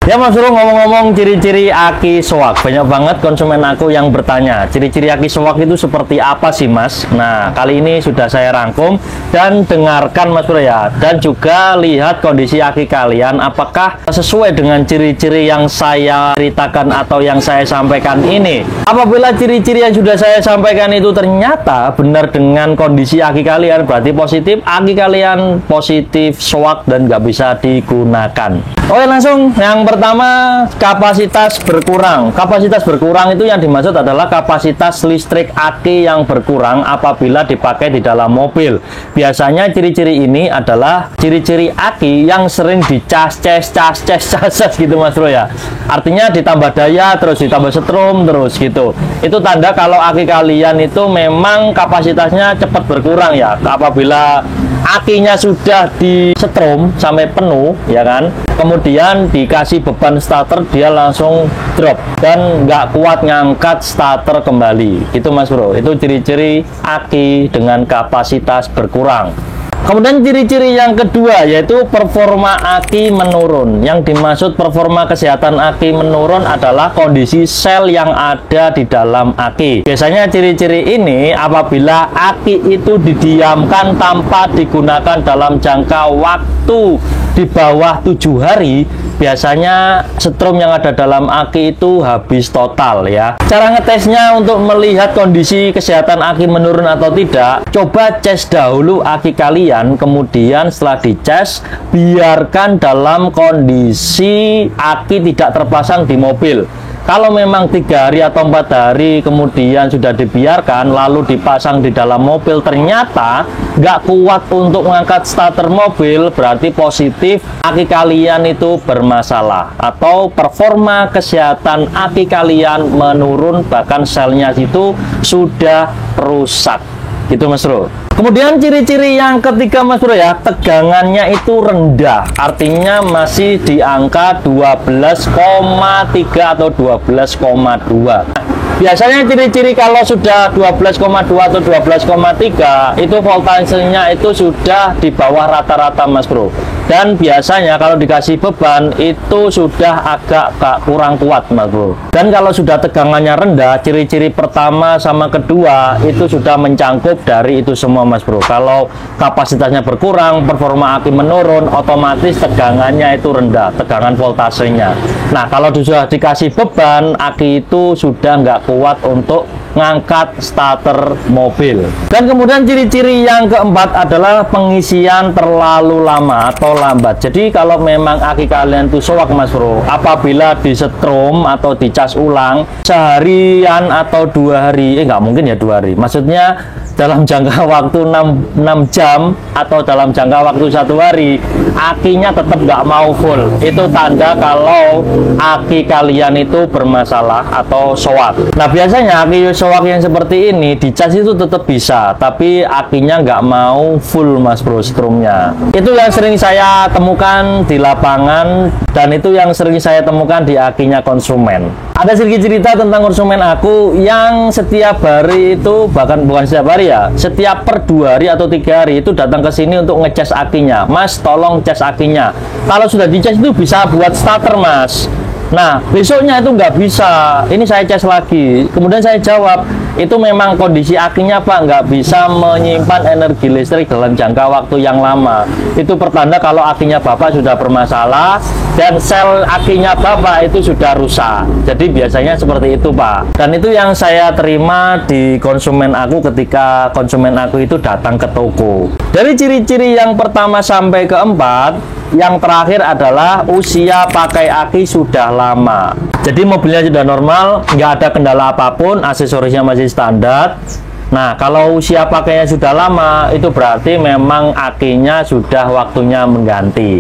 Ya Mas Bro, ngomong-ngomong ciri-ciri aki soak, banyak banget konsumen aku yang bertanya ciri-ciri aki soak itu seperti apa sih Mas. Nah, kali ini sudah saya rangkum dan dengarkan Mas Bro ya, dan juga lihat kondisi aki kalian apakah sesuai dengan ciri-ciri yang saya ceritakan atau yang saya sampaikan ini. Apabila ciri-ciri yang sudah saya sampaikan itu ternyata benar dengan kondisi aki kalian, berarti positif, aki kalian positif soak dan nggak bisa digunakan. Oke, langsung yang pertama, kapasitas berkurang. Kapasitas berkurang itu yang dimaksud adalah kapasitas listrik aki yang berkurang apabila dipakai di dalam mobil. Biasanya ciri-ciri ini adalah ciri-ciri aki yang sering dicas gitu Mas Bro ya. Artinya ditambah daya terus ditambah setrum terus gitu. Itu tanda kalau aki kalian itu memang kapasitasnya cepat berkurang ya. Apabila akinya sudah disetrum sampai penuh ya kan, kemudian dikasih beban starter, dia langsung drop dan nggak kuat ngangkat starter kembali gitu Mas Bro. Itu ciri-ciri aki dengan kapasitas berkurang. Kemudian ciri-ciri yang kedua yaitu performa aki menurun. Yang dimaksud performa kesehatan aki menurun adalah kondisi sel yang ada di dalam aki. Biasanya ciri-ciri ini apabila aki itu didiamkan tanpa digunakan dalam jangka waktu di bawah 7 hari, biasanya setrum yang ada dalam aki itu habis total ya. Cara ngetesnya untuk melihat kondisi kesehatan aki menurun atau tidak, coba cas dahulu aki kalian, kemudian setelah dicas, biarkan dalam kondisi aki tidak terpasang di mobil. Kalau memang 3 hari atau 4 hari kemudian sudah dibiarkan lalu dipasang di dalam mobil, ternyata nggak kuat untuk mengangkat starter mobil, berarti positif aki kalian itu bermasalah atau performa kesehatan aki kalian menurun, bahkan selnya itu sudah rusak gitu Mas Bro. Kemudian ciri-ciri yang ketiga Mas Bro ya, tegangannya itu rendah, artinya masih di angka 12,3 atau 12,2. Biasanya ciri-ciri kalau sudah 12,2 atau 12,3 itu voltasenya itu sudah di bawah rata-rata Mas Bro. Dan biasanya kalau dikasih beban itu sudah agak kurang kuat Mas Bro. Dan kalau sudah tegangannya rendah, ciri-ciri pertama sama kedua itu sudah mencangkup dari itu semua Mas Bro. Kalau kapasitasnya berkurang, performa aki menurun, otomatis tegangannya itu rendah, tegangan voltasenya. Nah, kalau sudah dikasih beban, aki itu sudah nggak kuat untuk ngangkat starter mobil. Dan kemudian ciri-ciri yang keempat adalah pengisian terlalu lama atau lambat. Jadi kalau memang aki kalian itu soak Mas Bro, apabila disetrum atau dicas ulang seharian atau 2 hari, nggak mungkin ya 2 hari, maksudnya dalam jangka waktu 6 jam atau dalam jangka waktu 1 hari, akinya tetap nggak mau full. Itu tanda kalau aki kalian itu bermasalah atau soak. Nah, biasanya aki soak yang seperti ini dicas itu tetap bisa, tapi akinya nggak mau full Mas Bro strumnya. Itu yang sering saya temukan di lapangan dan itu yang sering saya temukan di akinya konsumen. Ada sedikit cerita tentang konsumen aku yang setiap hari itu, bahkan bukan setiap hari ya, setiap per 2 hari atau 3 hari itu datang ke sini untuk ngecas akinya. Mas, tolong cas akinya. Kalau sudah dicas itu bisa buat starter Mas. Nah, besoknya itu nggak bisa. Ini saya cas lagi. Kemudian saya jawab, itu memang kondisi akinya Pak, nggak bisa menyimpan energi listrik dalam jangka waktu yang lama. Itu pertanda kalau akinya Bapak sudah bermasalah dan sel akinya Bapak itu sudah rusak. Jadi biasanya seperti itu Pak. Dan itu yang saya terima di konsumen aku ketika konsumen aku itu datang ke toko. Dari ciri-ciri yang pertama sampai keempat, yang terakhir adalah usia pakai aki sudah lama. Jadi mobilnya sudah normal, nggak ada kendala apapun, aksesorisnya masih standar. Nah, kalau usia pakainya sudah lama, itu berarti memang akinya sudah waktunya mengganti.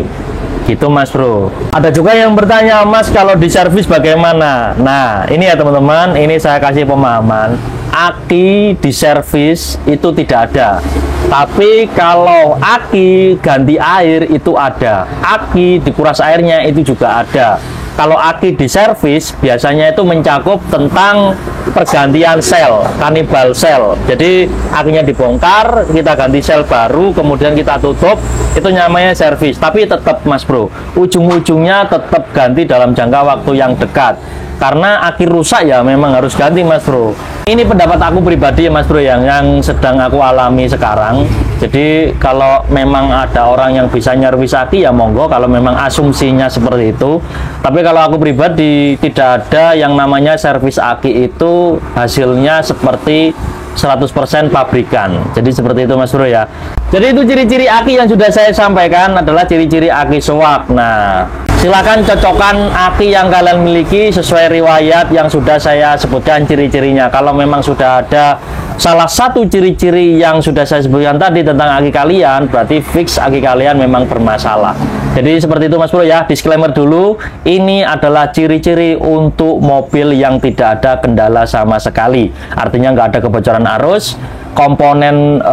Gitu Mas Bro. Ada juga yang bertanya, Mas kalau di servis bagaimana? Nah, ini ya teman-teman, ini saya kasih pemahaman. Aki di servis itu tidak ada. Tapi kalau aki ganti air itu ada. Aki dikuras airnya itu juga ada. kalau aki di servis biasanya itu mencakup tentang pergantian sel, kanibal sel. Jadi akinya dibongkar, kita ganti sel baru, kemudian kita tutup, itu namanya servis. Tapi tetap Mas Bro, ujung-ujungnya tetap ganti dalam jangka waktu yang dekat. Karena aki rusak ya memang harus ganti Mas Bro. Ini pendapat aku pribadi ya Mas Bro, yang sedang aku alami sekarang. Jadi kalau memang ada orang yang bisa nyervis aki ya monggo, kalau memang asumsinya seperti itu. Tapi kalau aku pribadi tidak ada yang namanya servis aki itu hasilnya seperti 100% pabrikan. Jadi seperti itu Mas Bro ya. Jadi itu ciri-ciri aki yang sudah saya sampaikan adalah ciri-ciri aki SOAK. Nah, silakan cocokkan aki yang kalian miliki sesuai riwayat yang sudah saya sebutkan ciri-cirinya. Kalau memang sudah ada salah satu ciri-ciri yang sudah saya sebutkan tadi tentang aki kalian, berarti fix aki kalian memang bermasalah. Jadi seperti itu Mas Bro ya. Disclaimer dulu, ini adalah ciri-ciri untuk mobil yang tidak ada kendala sama sekali. Artinya nggak ada kebocoran arus, komponen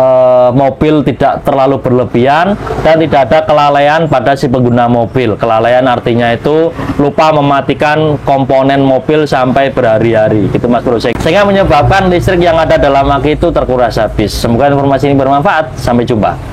mobil tidak terlalu berlebihan, dan tidak ada kelalaian pada si pengguna mobil. Kelalaian artinya itu lupa mematikan komponen mobil sampai berhari-hari gitu Mas Bro, sehingga menyebabkan listrik yang ada dalam aki itu terkuras habis. Semoga informasi ini bermanfaat. Sampai jumpa.